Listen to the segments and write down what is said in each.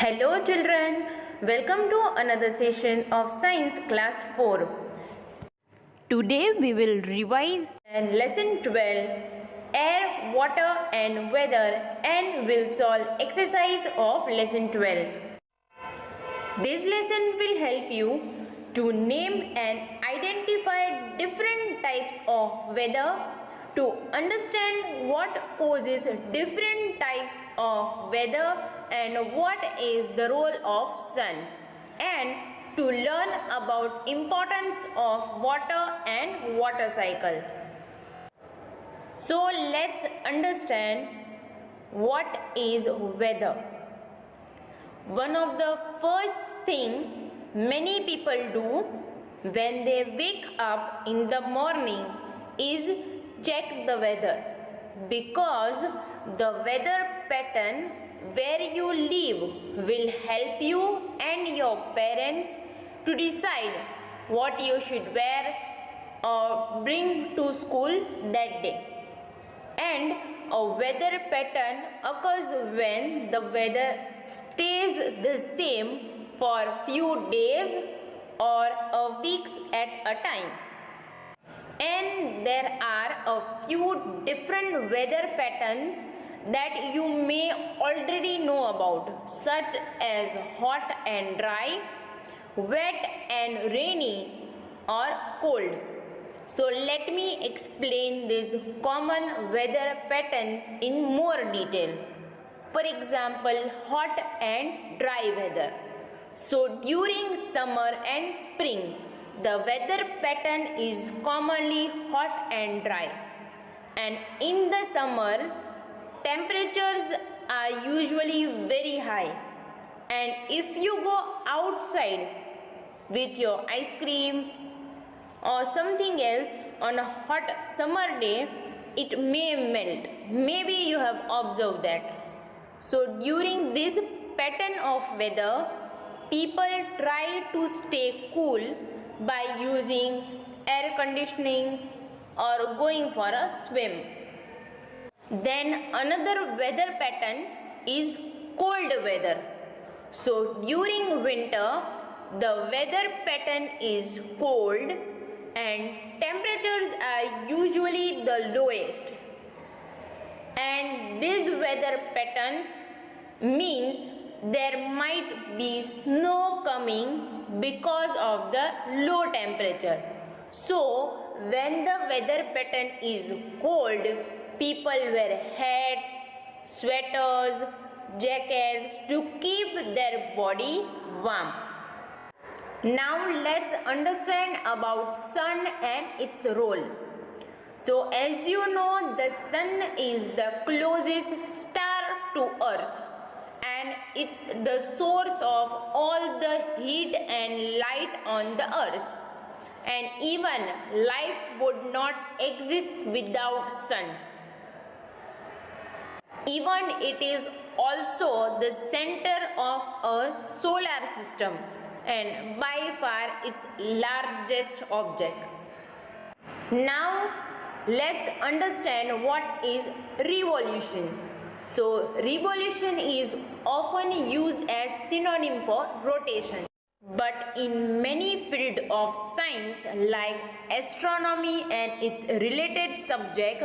Hello children, welcome to another session of Science Class 4. Today we will revise and lesson 12 Air, Water and Weather and will solve exercise of lesson 12. This lesson will help you to name and identify different types of weather, to understand what causes different types of weather and what is the role of sun, and to learn about importance of water and water cycle. So let's understand what is weather. One of the first thing many people do when they wake up in the morning is check the weather, because the weather pattern where you live will help you and your parents to decide what you should wear or bring to school that day. And a weather pattern occurs when the weather stays the same for few days or a weeks at a time. And there are a few different weather patterns that you may already know about, such as hot and dry, wet and rainy, or cold. So let me explain these common weather patterns in more detail. For example, hot and dry weather. So during summer and spring, the weather pattern is commonly hot and dry. And in the summer, temperatures are usually very high. And if you go outside with your ice cream or something else on a hot summer day, it may melt. Maybe you have observed that. So during this pattern of weather, people try to stay cool by using air conditioning or going for a swim. Then another weather pattern is cold weather. So during winter, the weather pattern is cold and temperatures are usually the lowest. And these weather patterns means there might be snow coming because of the low temperature. So when the weather pattern is cold, people wear hats, sweaters, jackets to keep their body warm. Now let's understand about sun and its role. So as you know, the sun is the closest star to earth, and it's the source of all the heat and light on the earth. And even life would not exist without sun. Even it is also the center of a solar system and by far its largest object. Now let's understand what is revolution. So revolution is often used as synonym for rotation. But in many fields of science like astronomy and its related subject,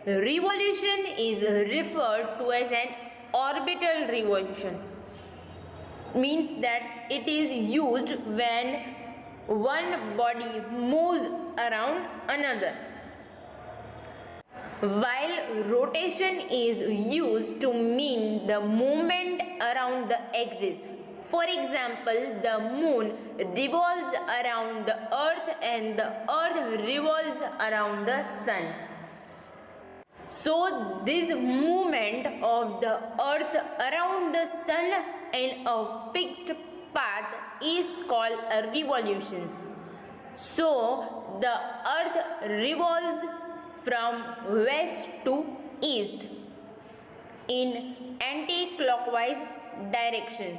revolution is referred to as an orbital revolution. Means that it is used when one body moves around another, while rotation is used to mean the movement around the axis. For example, the moon revolves around the earth and the earth revolves around the sun. So this movement of the earth around the sun in a fixed path is called a revolution. So the earth revolves from west to east in anti-clockwise direction,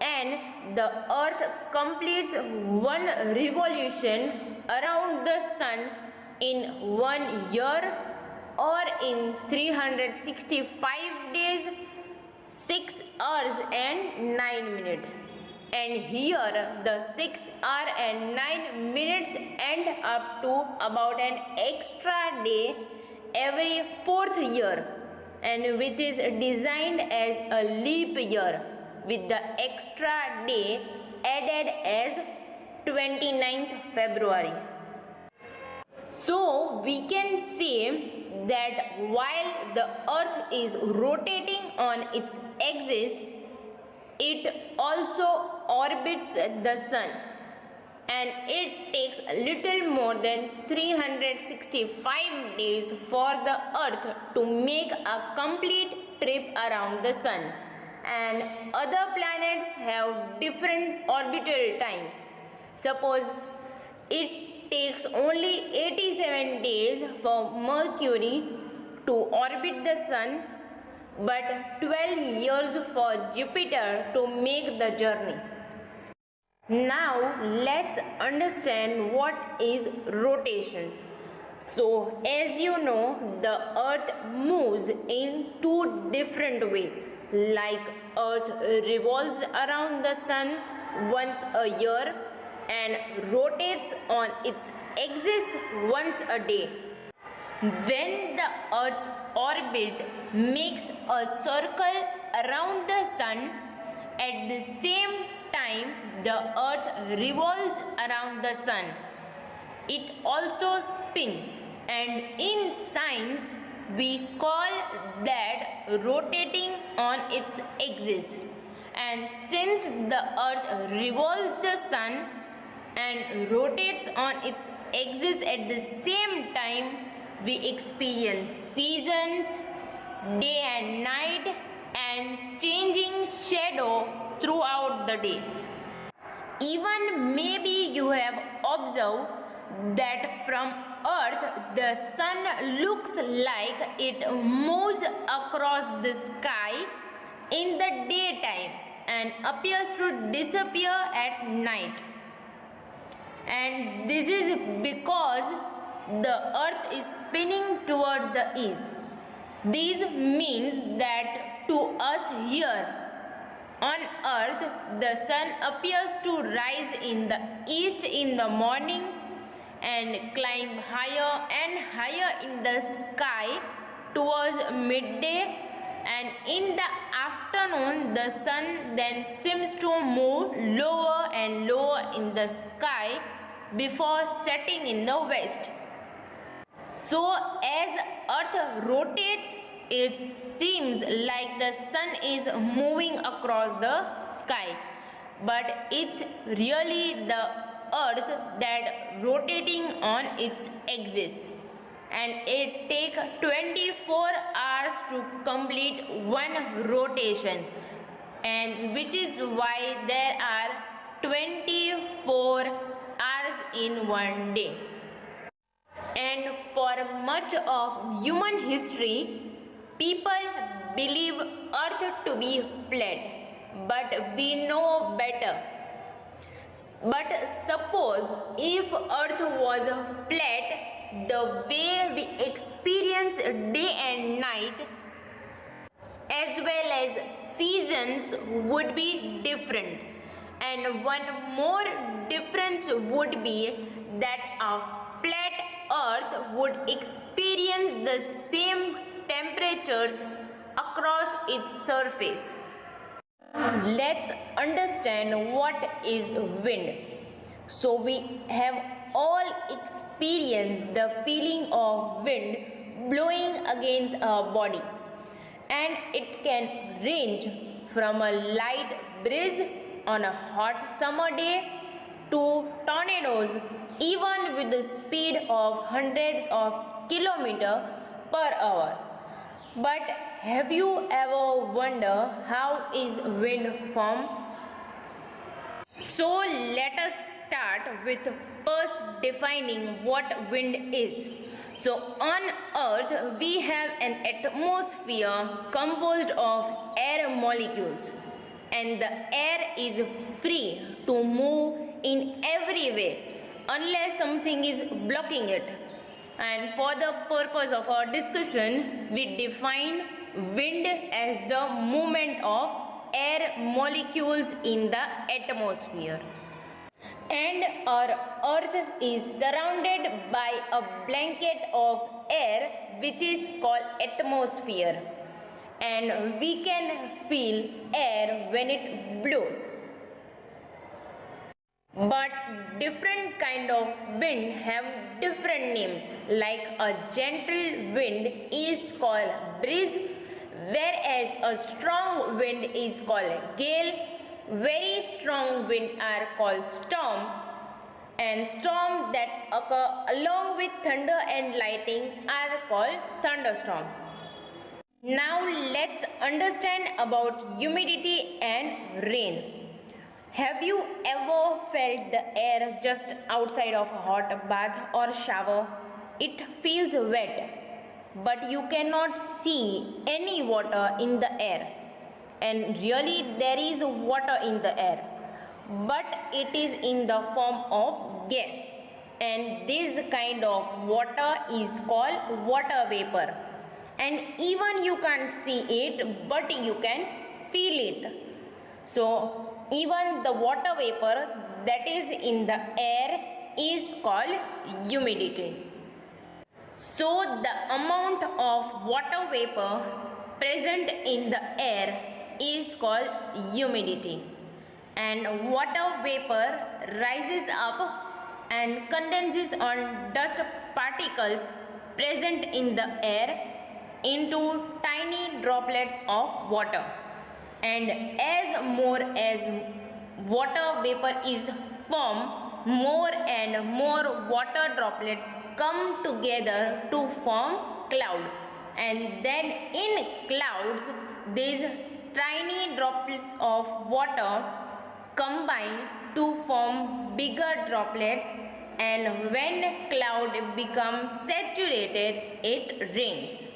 and the earth completes one revolution around the sun in 1 year or in 365 days 6 hours and 9 minutes. And here the 6 hour and 9 minutes end up to about an extra day every 4th year, and which is designed as a leap year with the extra day added as 29th February. So we can say that while the earth is rotating on its axis, it also orbits the sun, and it takes a little more than 365 days for the earth to make a complete trip around the sun, and other planets have different orbital times. Suppose it takes only 87 days for Mercury to orbit the sun, but 12 years for Jupiter to make the journey. Now let's understand what is rotation. So as you know, the earth moves in two different ways. Like earth revolves around the sun once a year and rotates on its axis once a day. When the earth's orbit makes a circle around the sun, at the same time the earth revolves around the sun. It also spins, and in science we call that rotating on its axis. And since the earth revolves the sun and rotates on its axis at the same time, we experience seasons, day and night, and changing shadow throughout the day. Even maybe you have observed that from earth the sun looks like it moves across the sky in the daytime and appears to disappear at night. And this is because the earth is spinning towards the east. This means that to us here on earth, the sun appears to rise in the east in the morning and climb higher and higher in the sky towards midday, and in the afternoon the sun then seems to move lower and lower in the sky before setting in the west. So as earth rotates, it seems like the sun is moving across the sky, but it's really the earth that rotating on its axis, and it takes 24 hours to complete one rotation, and which is why there are 24 hours in one day. And for much of human history, people believe earth to be flat, but we know better. But suppose if earth was flat, the way we experience day and night as well as seasons would be different. And one more difference would be that a flat earth would experience the same temperatures across its surface. Let's understand what is wind. So we have all experienced the feeling of wind blowing against our bodies, and it can range from a light breeze on a hot summer day to tornadoes even with the speed of hundreds of kilometers per hour. But have you ever wondered how is wind formed? So let us start with first defining what wind is. So on earth we have an atmosphere composed of air molecules, and the air is free to move in every way unless something is blocking it. And for the purpose of our discussion, we define wind as the movement of air molecules in the atmosphere. And our earth is surrounded by a blanket of air which is called atmosphere, and we can feel air when it blows. But different kind of wind have different names, like a gentle wind is called breeze, whereas a strong wind is called gale. Very strong wind are called storm, and storms that occur along with thunder and lightning are called thunderstorm. Now let's understand about humidity and rain. Have you ever felt the air just outside of a hot bath or shower? It feels wet, but you cannot see any water in the air. And really there is water in the air, but it is in the form of gas. And this kind of water is called water vapor. And even you can't see it, but you can feel it. So even the water vapor that is in the air is called humidity. So the amount of water vapor present in the air is called humidity. And water vapor rises up and condenses on dust particles present in the air into tiny droplets of water. And as water vapor is formed, more and more water droplets come together to form cloud. And then in clouds, these tiny droplets of water combine to form bigger droplets, and when cloud becomes saturated, it rains.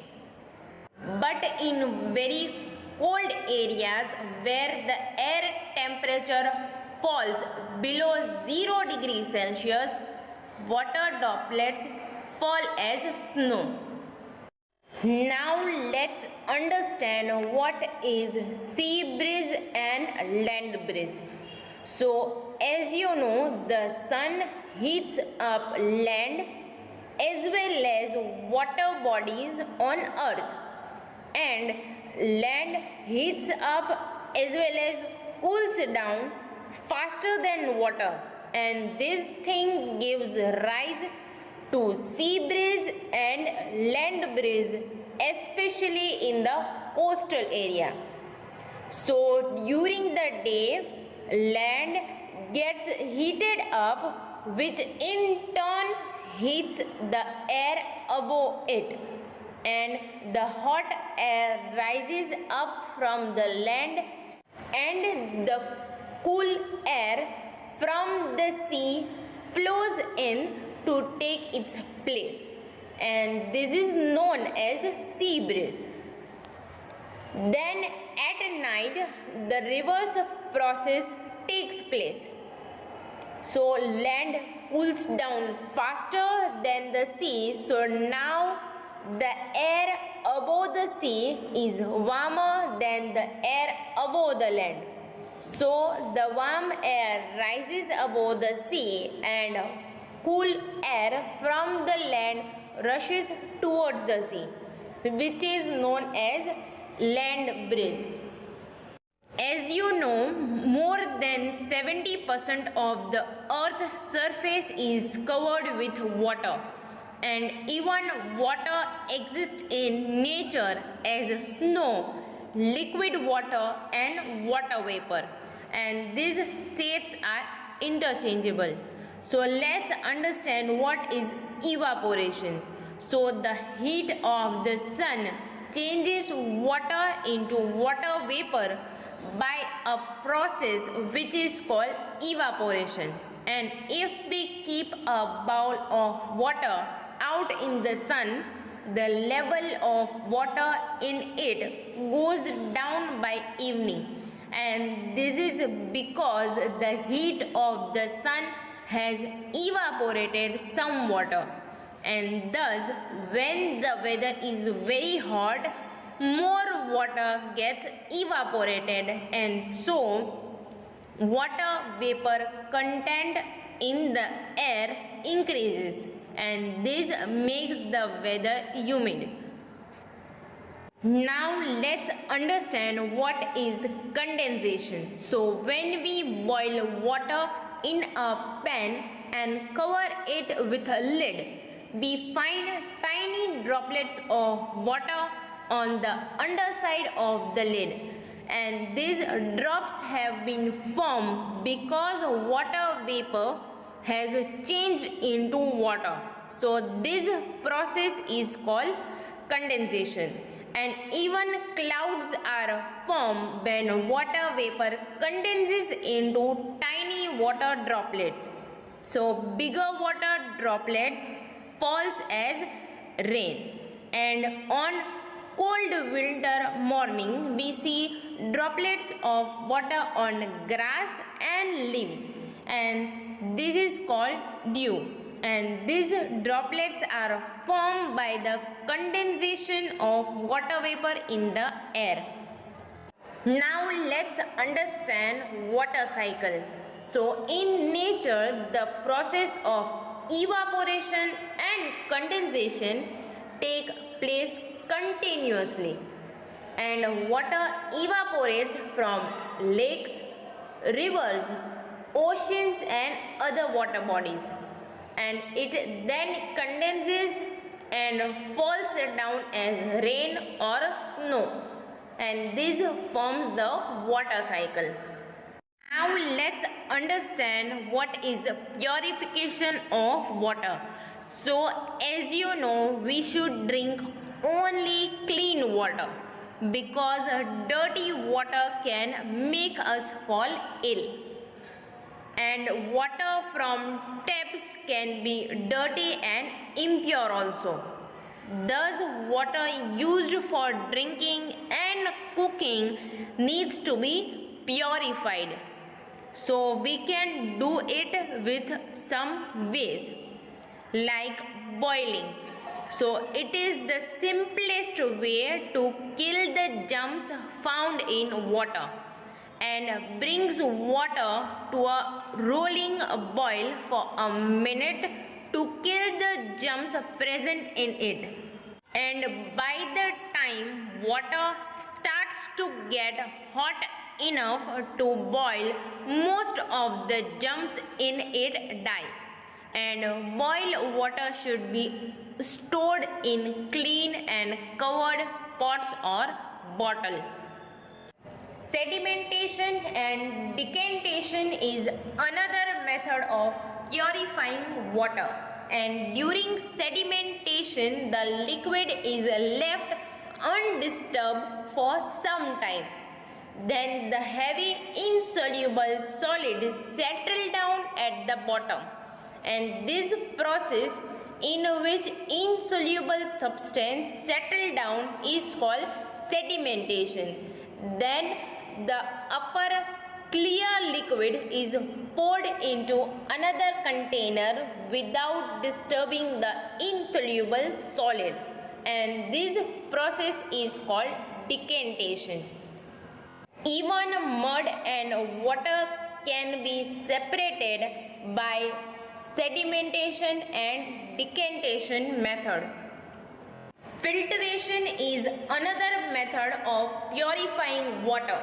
But in very cold areas where the air temperature falls below 0 degrees Celsius, water droplets fall as snow. Now let's understand what is sea breeze and land breeze. So as you know, the sun heats up land as well as water bodies on earth, and land heats up as well as cools down faster than water, and this thing gives rise to sea breeze and land breeze, especially in the coastal area. So during the day, land gets heated up, which in turn heats the air above it, and the hot air rises up from the land, and the cool air from the sea flows in to take its place, and this is known as sea breeze. Then at night the reverse process takes place. So land cools down faster than the sea, so now the air above the sea is warmer than the air above the land. So the warm air rises above the sea, and cool air from the land rushes towards the sea, which is known as land breeze. As you know, more than 70% of the earth's surface is covered with water, and even water exists in nature as snow, liquid water and water vapor, and these states are interchangeable. So let's understand what is evaporation. So the heat of the sun changes water into water vapor by a process which is called evaporation. And if we keep a bowl of water out in the sun, the level of water in it goes down by evening, and this is because the heat of the sun has evaporated some water, and thus when the weather is very hot, more water gets evaporated, and so water vapor content in the air increases, and this makes the weather humid. Now let's understand what is condensation. So when we boil water in a pan and cover it with a lid, we find tiny droplets of water on the underside of the lid, and these drops have been formed because water vapor has changed into water. So this process is called condensation. And even clouds are formed when water vapor condenses into tiny water droplets. So bigger water droplets falls as rain, and on cold winter morning we see droplets of water on grass and leaves, and this is called dew, and these droplets are formed by the condensation of water vapor in the air. Now let's understand water cycle. So in nature, the process of evaporation and condensation take place continuously, and water evaporates from lakes, rivers, oceans and other water bodies, and it then condenses and falls down as rain or snow, and this forms the water cycle. Now let's understand what is purification of water. So as you know, we should drink only clean water, because dirty water can make us fall ill, and water from taps can be dirty and impure also. Thus, water used for drinking and cooking needs to be purified. So we can do it with some ways, like boiling. So it is the simplest way to kill the germs found in water, and brings water to a rolling boil for a minute to kill the germs present in it. And by the time water starts to get hot enough to boil, most of the germs in it die. And boiled water should be stored in clean and covered pots or bottle. Sedimentation and decantation is another method of purifying water, and during sedimentation the liquid is left undisturbed for some time. Then the heavy insoluble solid settle down at the bottom, and this process in which insoluble substance settle down is called sedimentation. Then the upper clear liquid is poured into another container without disturbing the insoluble solid, and this process is called decantation. Even mud and water can be separated by sedimentation and decantation method. Filtration is another method of purifying water.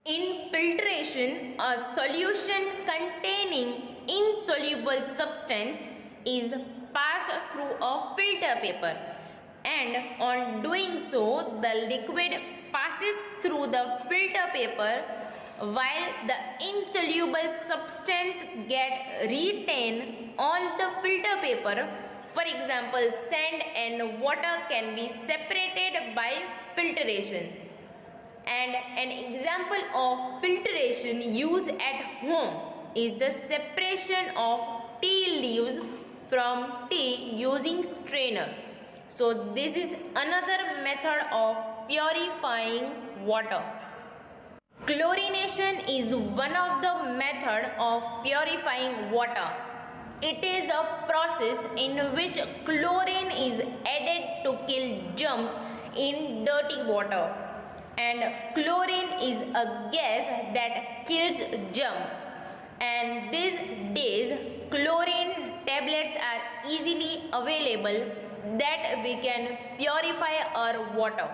In filtration, a solution containing insoluble substance is passed through a filter paper, and on doing so, the liquid passes through the filter paper while the insoluble substance get retained on the filter paper. For example, sand and water can be separated by filtration. And an example of filtration used at home is the separation of tea leaves from tea using strainer. So this is another method of purifying water. Chlorination is one of the methods of purifying water. It is a process in which chlorine is added to kill germs in dirty water. And chlorine is a gas that kills germs. And these days chlorine tablets are easily available that we can purify our water.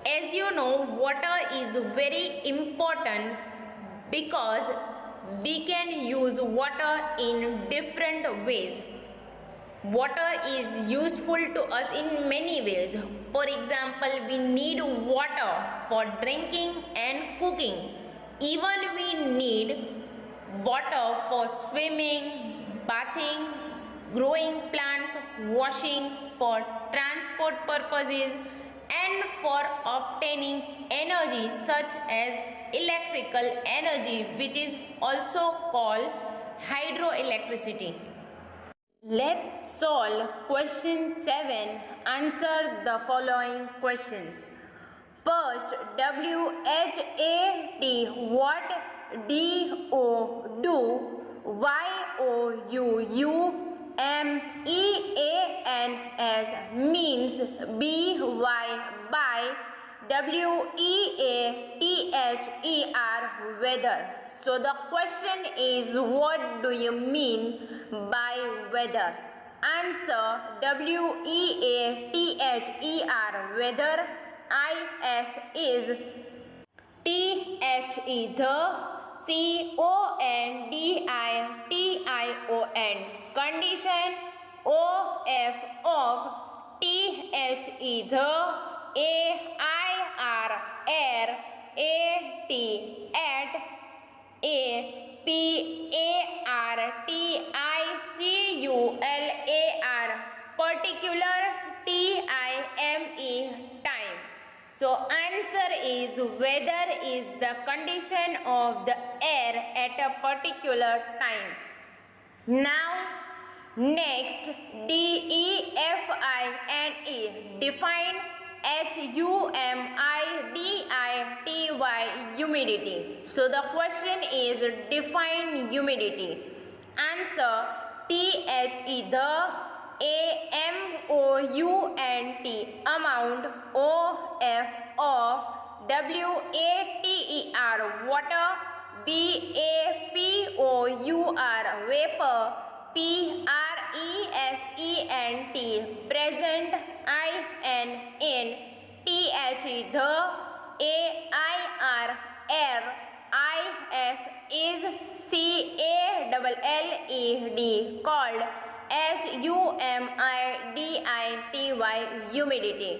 As you know, water is very important because we can use water in different ways. Water is useful to us in many ways. For example, we need water for drinking and cooking. Even we need water for swimming, bathing, growing plants, washing, for transport purposes, and for obtaining energy such as electrical energy, which is also called hydroelectricity. Let's solve question 7. Answer the following questions. First, WHAT, what? DO, do. YOUUMEANS, means. BY, by. WEATHER, weather. So the question is, what do you mean by weather? Answer: WEATHER, weather. IS is THE, the. CONDITION, condition. OF, of. THE, the. AIR, air. AT, at. PARTICULAR, particular. TIME, time. So answer is, weather is the condition of the air at a particular time. Now next, DEFINE, define. HUMIDITY, humidity. So the question is, define humidity. Answer: THE, the. AMOUNT, amount. OF, of. WATER, water. VAPOUR, vapor. PRESENT, present. IN, THE, the. AIR, air. IS is CALLED, called. HUMIDITY, humidity.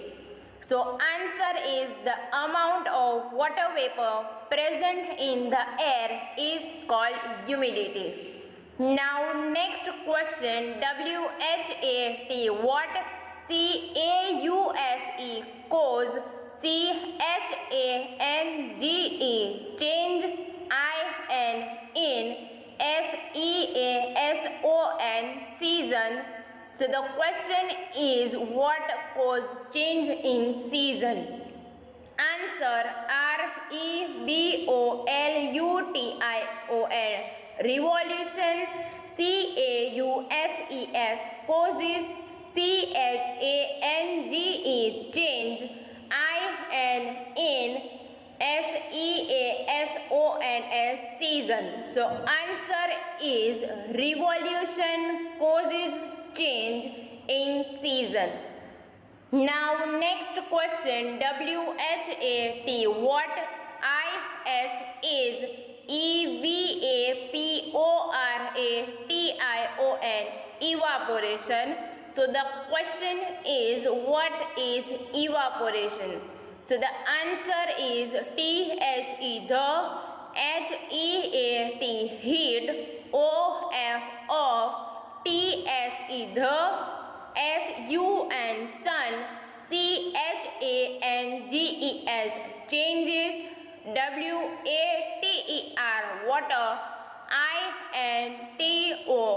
So answer is, the amount of water vapor present in the air is called humidity. Now next question, WHAT, what? CAUSE, cause. CHANGE, change. in. SEASON, season. So the question is, what cause change in season? Answer: REVOLUTION, revolution. CAUSES, causes. CHANGE, change. in. SEASON, season. So answer is, revolution causes change in season. Now next question, WHAT, what? IS is EVAPORATION, evaporation. So the question is, what is evaporation? So the answer is, THE, the. HEAT, heat. OF, of. THE, the. SUN, sun. CHANGES, changes. WATER, water. INTO,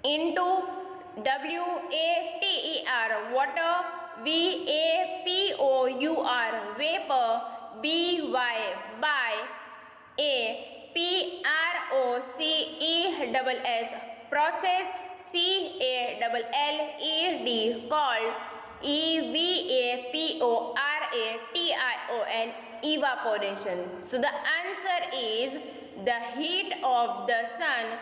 into. WATER, water. VAPOUR, vapor. BY, by. PROCESS, process. CALLED, called. evaporation, evaporation. So the answer is the heat of the sun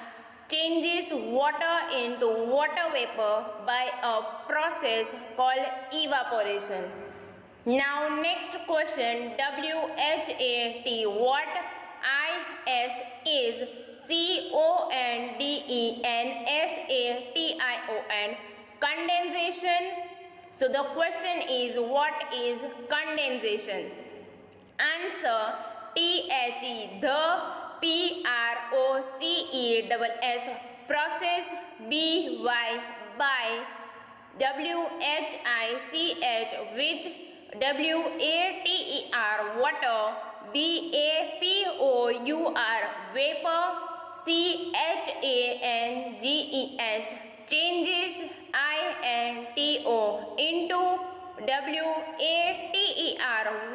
changes water into water vapor by a process called evaporation. Now next question, WHAT, what IS is CONDENSATION, condensation. So the question is, what is condensation? Answer, THE, the PROCESS, process, BY, by, WHICH, which, WATER, water, VAPOUR, vapor, CHANGES, changes, INTO, into, WATER,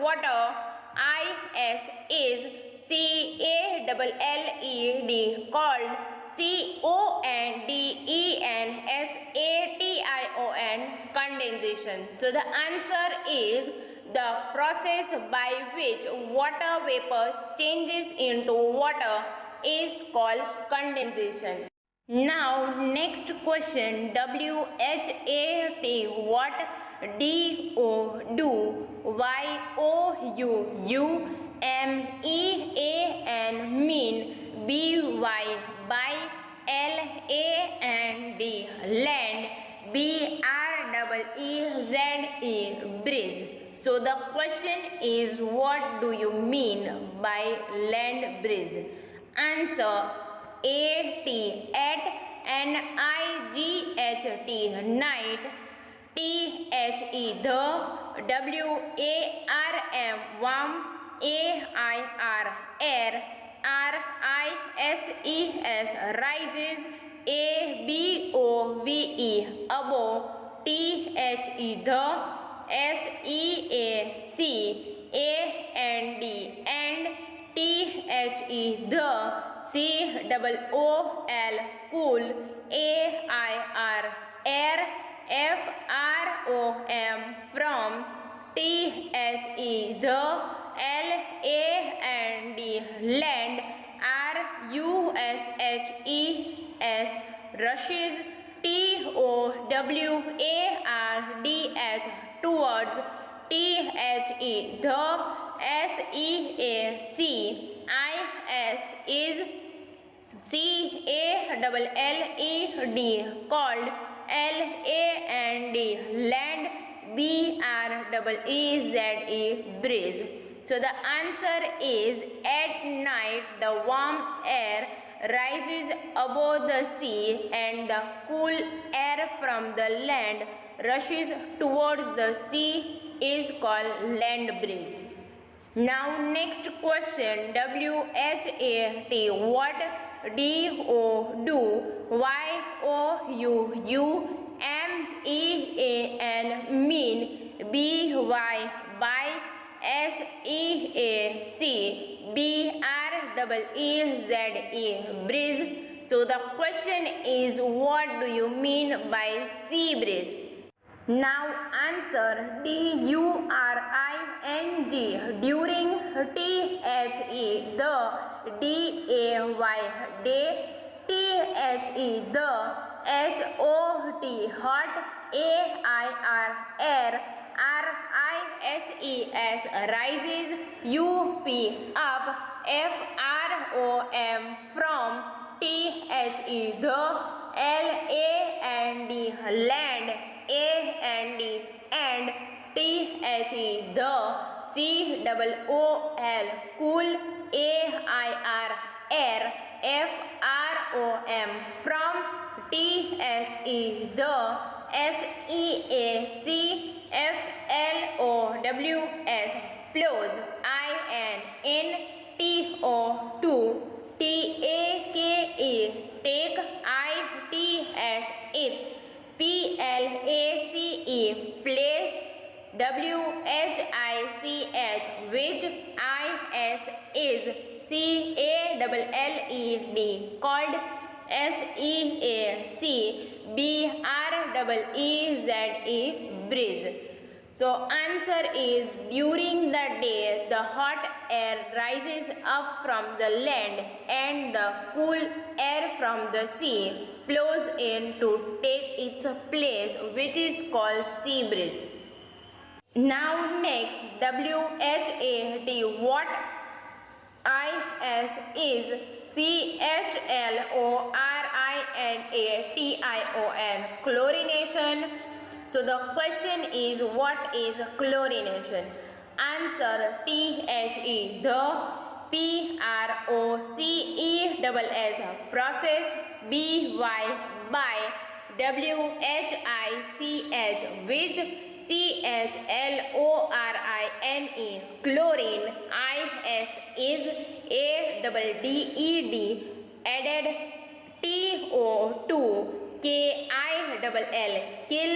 water, IS is CALLED, called, CONDENSATION, condensation. So the answer is the process by which water vapor changes into water is called condensation. Now next question, WHAT, what DO, do, YOUUMEAN, mean, BY, by, LAND, land, BREEZE, breeze. So the question is, what do you mean by land breeze? Answer, AT, at, NIGHT, night, THE, the, WARM, warm, AIR, air, RISES, rises, ABOVE, above, THE, the, SEAC, and, THE, the, COOL, cool, AIR, air, FROM, from, THE, the, LAND, land, RUSHES, rushes, TOWARDS, towards, THE, the, SEAC, IS is CALLED, called, LAND, land, BREEZE, breeze. So the answer is, at night the warm air rises above the sea and the cool air from the land rushes towards the sea is called land breeze. Now next question, WHAT, what DO, do, YOUUMEAN, mean, BY, by, SEAC, BREEZE, breeze. So the question is, what do you mean by sea breeze? Now answer, DURING, during, THE, the, DAY, day, THE, the, HOT, hot, AIR, air, RISES, rises, UP, up, FROM, from, THE, the, LAND, land, and, THE, the, COOL, cool, AIR, air, FROM, from, THE, the, SEAC, FLOWS, flows, INTO, to, TAKE, take, ITS, its, PLACE, place, WHICH, which, IS is, CALLED, called, SEAC, BREEZE, breeze. So answer is during the day the hot air rises up from the land and the cool air from the sea flows in to take its place, which is called sea breeze. Now next, WHAT, what is chlorination, chlorination. So the question is, what is chlorination? Answer, THE, the PROCESS process, BY by WHICH, which CHLORINE, chlorine, IS is ADDED, added, TO2, KILL, kill,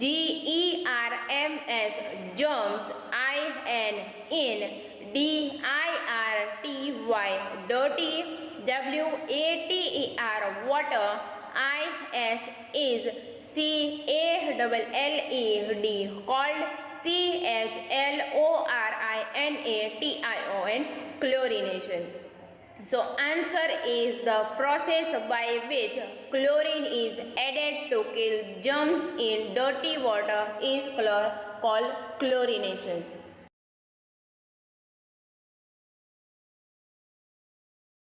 GERMS, germs, in, DIRTY, dirty, WATER, water, IS is CALLED, called, CHLORINATION, chlorination. So answer is the process by which chlorine is added to kill germs in dirty water is called chlorination.